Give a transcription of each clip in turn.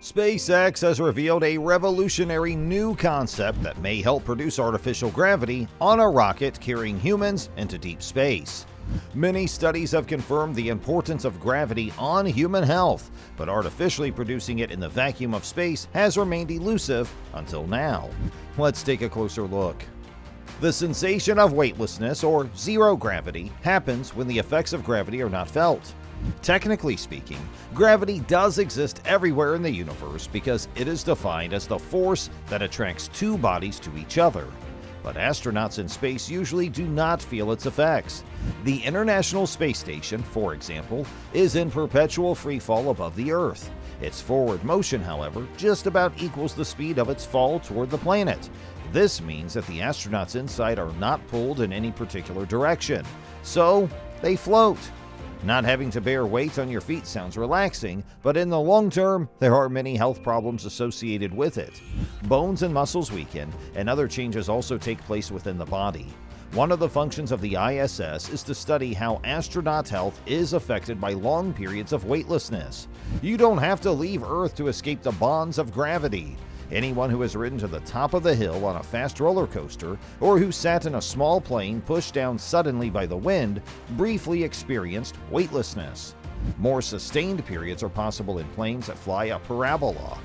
SpaceX has revealed a revolutionary new concept that may help produce artificial gravity on a rocket carrying humans into deep space. Many studies have confirmed the importance of gravity on human health, but artificially producing it in the vacuum of space has remained elusive until now. Let's take a closer look. The sensation of weightlessness, or zero gravity, happens when the effects of gravity are not felt. Technically speaking, gravity does exist everywhere in the universe because it is defined as the force that attracts two bodies to each other. But astronauts in space usually do not feel its effects. The International Space Station, for example, is in perpetual freefall above the Earth. Its forward motion, however, just about equals the speed of its fall toward the planet. This means that the astronauts inside are not pulled in any particular direction, so they float. Not having to bear weight on your feet sounds relaxing, but in the long term, there are many health problems associated with it. Bones and muscles weaken, and other changes also take place within the body. One of the functions of the ISS is to study how astronaut health is affected by long periods of weightlessness. You don't have to leave Earth to escape the bonds of gravity. Anyone who has ridden to the top of the hill on a fast roller coaster, or who sat in a small plane pushed down suddenly by the wind, briefly experienced weightlessness. More sustained periods are possible in planes that fly a parabola.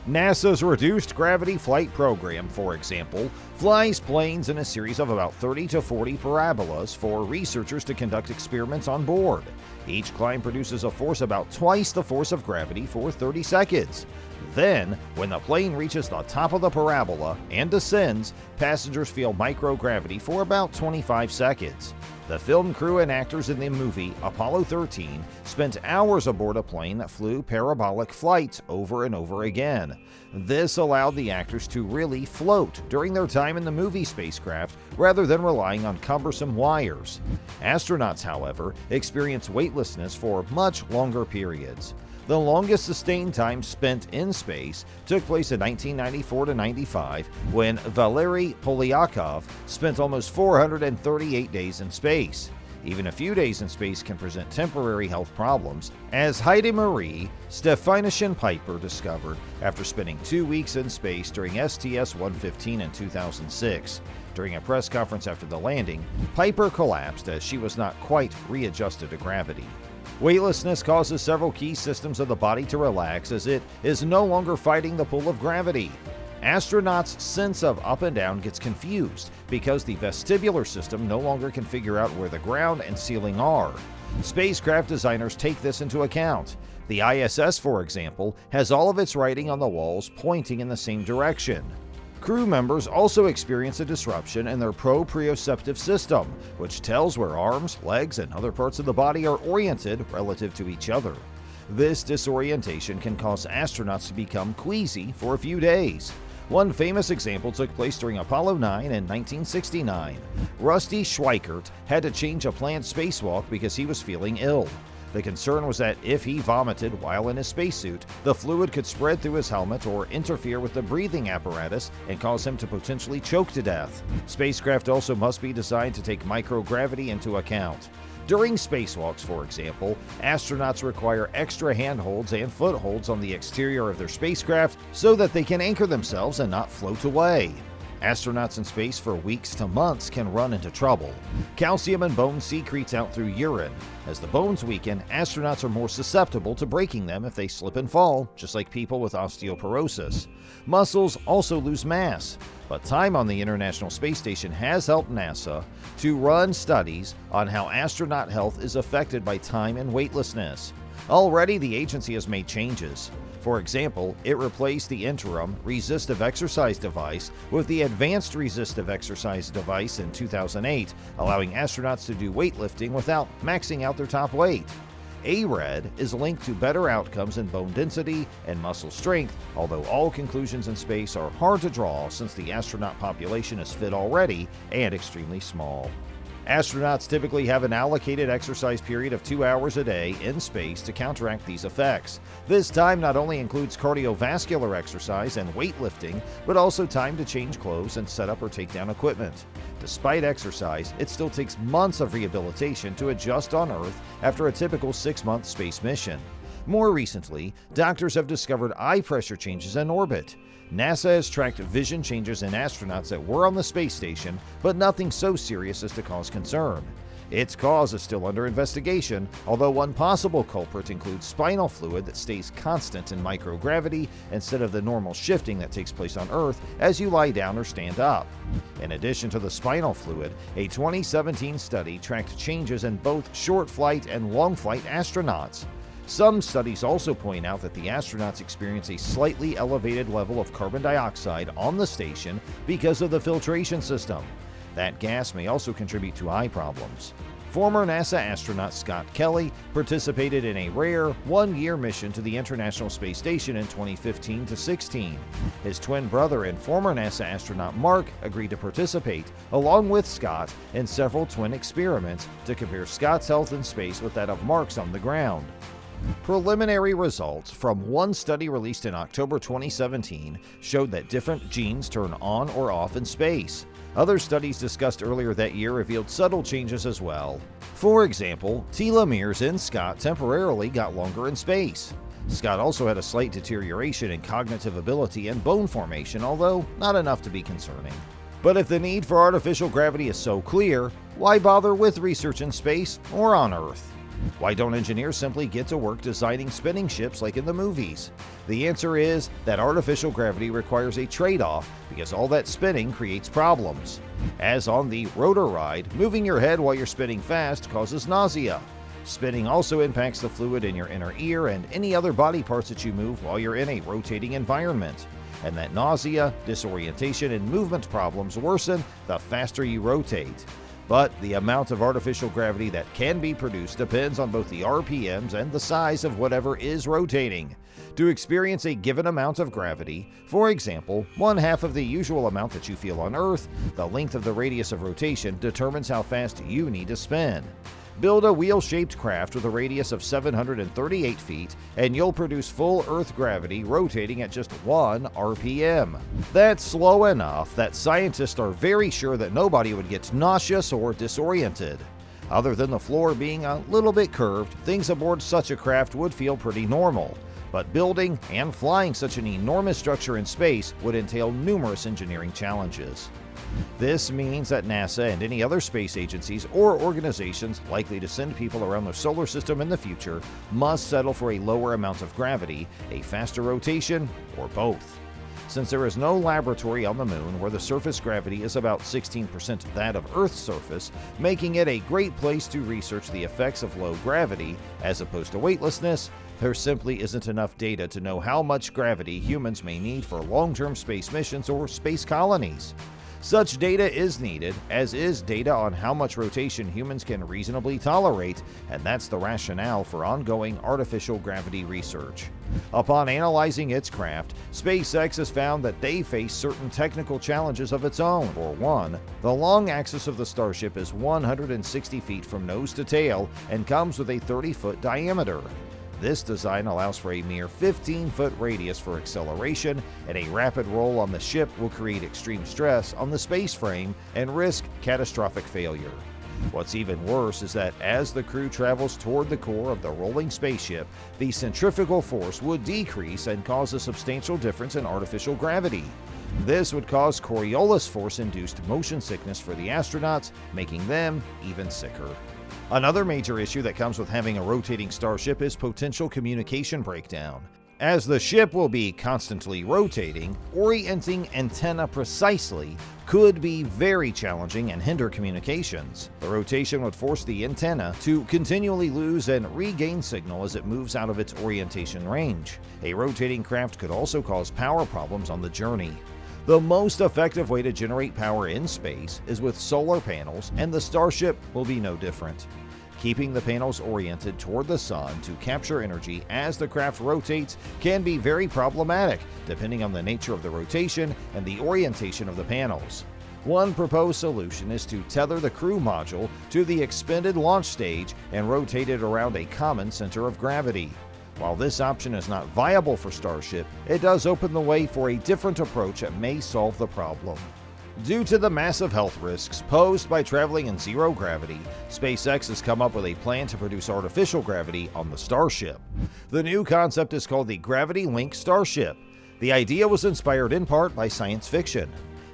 NASA's Reduced Gravity Flight Program, for example, flies planes in a series of about 30 to 40 parabolas for researchers to conduct experiments on board. Each climb produces a force about twice the force of gravity for 30 seconds. Then, when the plane reaches the top of the parabola and descends, passengers feel microgravity for about 25 seconds. The film crew and actors in the movie Apollo 13 spent hours aboard a plane that flew parabolic flights over and over again. This allowed the actors to really float during their time in the movie spacecraft rather than relying on cumbersome wires. Astronauts, however, experience weightlessness for much longer periods. The longest sustained time spent in space took place in 1994 to 95 when Valery Polyakov spent almost 438 days in space. Even a few days in space can present temporary health problems, as Heidi-Marie Stefanishin-Piper discovered after spending 2 weeks in space during STS-115 in 2006. During a press conference after the landing, Piper collapsed as she was not quite readjusted to gravity. Weightlessness causes several key systems of the body to relax as it is no longer fighting the pull of gravity. Astronauts' sense of up and down gets confused because the vestibular system no longer can figure out where the ground and ceiling are. Spacecraft designers take this into account. The ISS, for example, has all of its writing on the walls pointing in the same direction. Crew members also experience a disruption in their proprioceptive system, which tells where arms, legs, and other parts of the body are oriented relative to each other. This disorientation can cause astronauts to become queasy for a few days. One famous example took place during Apollo 9 in 1969. Rusty Schweickart had to change a planned spacewalk because he was feeling ill. The concern was that if he vomited while in his spacesuit, the fluid could spread through his helmet or interfere with the breathing apparatus and cause him to potentially choke to death. Spacecraft also must be designed to take microgravity into account. During spacewalks, for example, astronauts require extra handholds and footholds on the exterior of their spacecraft so that they can anchor themselves and not float away. Astronauts in space for weeks to months can run into trouble. Calcium in bones secretes out through urine. As the bones weaken, astronauts are more susceptible to breaking them if they slip and fall, just like people with osteoporosis. Muscles also lose mass, but time on the International Space Station has helped NASA to run studies on how astronaut health is affected by time and weightlessness. Already, the agency has made changes. For example, it replaced the interim resistive exercise device with the advanced resistive exercise device in 2008, allowing astronauts to do weightlifting without maxing out their top weight. ARED is linked to better outcomes in bone density and muscle strength, although all conclusions in space are hard to draw since the astronaut population is fit already and extremely small. Astronauts typically have an allocated exercise period of 2 hours a day in space to counteract these effects. This time not only includes cardiovascular exercise and weightlifting, but also time to change clothes and set up or take down equipment. Despite exercise, it still takes months of rehabilitation to adjust on Earth after a typical 6-month space mission. More recently, doctors have discovered eye pressure changes in orbit. NASA has tracked vision changes in astronauts that were on the space station, but nothing so serious as to cause concern. Its cause is still under investigation, although one possible culprit includes spinal fluid that stays constant in microgravity instead of the normal shifting that takes place on Earth as you lie down or stand up. In addition to the spinal fluid, a 2017 study tracked changes in both short flight and long flight astronauts. Some studies also point out that the astronauts experience a slightly elevated level of carbon dioxide on the station because of the filtration system. That gas may also contribute to eye problems. Former NASA astronaut Scott Kelly participated in a rare one-year mission to the International Space Station in 2015-16. His twin brother and former NASA astronaut Mark agreed to participate, along with Scott, in several twin experiments to compare Scott's health in space with that of Mark's on the ground. Preliminary results from one study released in October 2017 showed that different genes turn on or off in space. Other studies discussed earlier that year revealed subtle changes as well. For example, telomeres in Scott temporarily got longer in space. Scott also had a slight deterioration in cognitive ability and bone formation, although not enough to be concerning. But if the need for artificial gravity is so clear, why bother with research in space or on Earth? Why don't engineers simply get to work designing spinning ships like in the movies? The answer is that artificial gravity requires a trade-off because all that spinning creates problems. As on the rotor ride, moving your head while you're spinning fast causes nausea. Spinning also impacts the fluid in your inner ear and any other body parts that you move while you're in a rotating environment. And that nausea, disorientation, and movement problems worsen the faster you rotate. But the amount of artificial gravity that can be produced depends on both the RPMs and the size of whatever is rotating. To experience a given amount of gravity, for example, 1/2 of the usual amount that you feel on Earth, the length of the radius of rotation determines how fast you need to spin. Build a wheel-shaped craft with a radius of 738 feet, and you'll produce full Earth gravity rotating at just 1 RPM. That's slow enough that scientists are very sure that nobody would get nauseous or disoriented. Other than the floor being a little bit curved, things aboard such a craft would feel pretty normal. But building and flying such an enormous structure in space would entail numerous engineering challenges. This means that NASA and any other space agencies or organizations likely to send people around the solar system in the future must settle for a lower amount of gravity, a faster rotation, or both. Since there is no laboratory on the moon where the surface gravity is about 16% that of Earth's surface, making it a great place to research the effects of low gravity as opposed to weightlessness, there simply isn't enough data to know how much gravity humans may need for long-term space missions or space colonies. Such data is needed, as is data on how much rotation humans can reasonably tolerate, and that's the rationale for ongoing artificial gravity research. Upon analyzing its craft, SpaceX has found that they face certain technical challenges of its own. For one, the long axis of the Starship is 160 feet from nose to tail and comes with a 30-foot diameter. This design allows for a mere 15-foot radius for acceleration, and a rapid roll on the ship will create extreme stress on the space frame and risk catastrophic failure. What's even worse is that as the crew travels toward the core of the rolling spaceship, the centrifugal force would decrease and cause a substantial difference in artificial gravity. This would cause Coriolis force-induced motion sickness for the astronauts, making them even sicker. Another major issue that comes with having a rotating starship is potential communication breakdown. As the ship will be constantly rotating, orienting antenna precisely could be very challenging and hinder communications. The rotation would force the antenna to continually lose and regain signal as it moves out of its orientation range. A rotating craft could also cause power problems on the journey. The most effective way to generate power in space is with solar panels, and the Starship will be no different. Keeping the panels oriented toward the sun to capture energy as the craft rotates can be very problematic, depending on the nature of the rotation and the orientation of the panels. One proposed solution is to tether the crew module to the expended launch stage and rotate it around a common center of gravity. While this option is not viable for Starship, it does open the way for a different approach that may solve the problem. Due to the massive health risks posed by traveling in zero gravity, SpaceX has come up with a plan to produce artificial gravity on the Starship. The new concept is called the Gravity Link Starship. The idea was inspired in part by science fiction.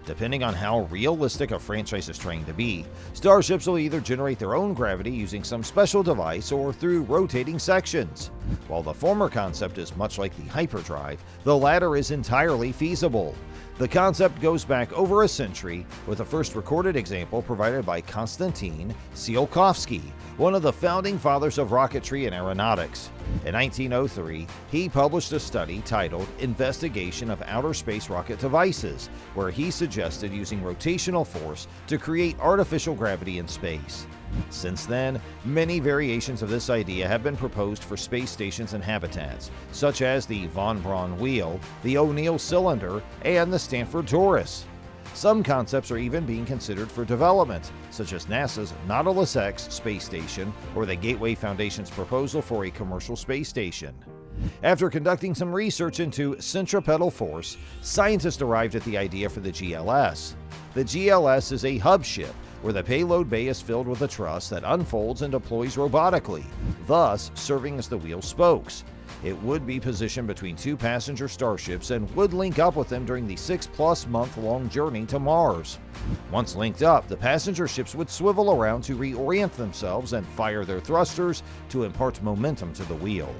Depending on how realistic a franchise is trying to be, starships will either generate their own gravity using some special device or through rotating sections. While the former concept is much like the hyperdrive, the latter is entirely feasible. The concept goes back over a century, with the first recorded example provided by Konstantin Tsiolkovsky, one of the founding fathers of rocketry and aeronautics. In 1903, he published a study titled Investigation of Outer Space Rocket Devices, where he suggested using rotational force to create artificial gravity in space. Since then, many variations of this idea have been proposed for space stations and habitats, such as the Von Braun wheel, the O'Neill cylinder, and the Stanford torus. Some concepts are even being considered for development, such as NASA's Nautilus X space station or the Gateway Foundation's proposal for a commercial space station. After conducting some research into centripetal force, scientists arrived at the idea for the GLS. The GLS is a hub ship where the payload bay is filled with a truss that unfolds and deploys robotically, thus serving as the wheel spokes. It would be positioned between two passenger starships and would link up with them during the 6+ month-long journey to Mars. Once linked up, the passenger ships would swivel around to reorient themselves and fire their thrusters to impart momentum to the wheel.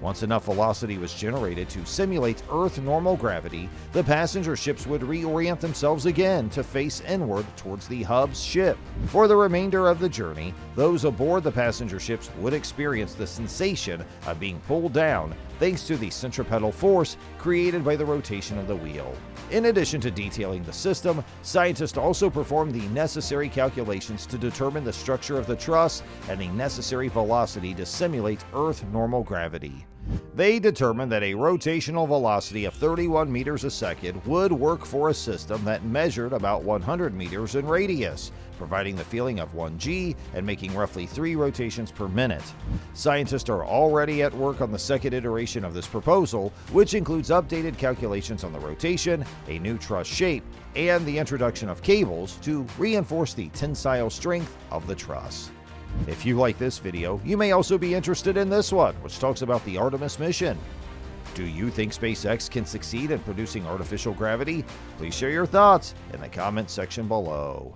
Once enough velocity was generated to simulate Earth normal gravity, the passenger ships would reorient themselves again to face inward towards the hub's ship. For the remainder of the journey, those aboard the passenger ships would experience the sensation of being pulled down thanks to the centripetal force created by the rotation of the wheel. In addition to detailing the system, scientists also performed the necessary calculations to determine the structure of the truss and the necessary velocity to simulate Earth normal gravity. They determined that a rotational velocity of 31 meters a second would work for a system that measured about 100 meters in radius, providing the feeling of 1G and making roughly 3 rotations per minute. Scientists are already at work on the second iteration of this proposal, which includes updated calculations on the rotation, a new truss shape, and the introduction of cables to reinforce the tensile strength of the truss. If you like this video, you may also be interested in this one, which talks about the Artemis mission. Do you think SpaceX can succeed in producing artificial gravity? Please share your thoughts in the comments section below.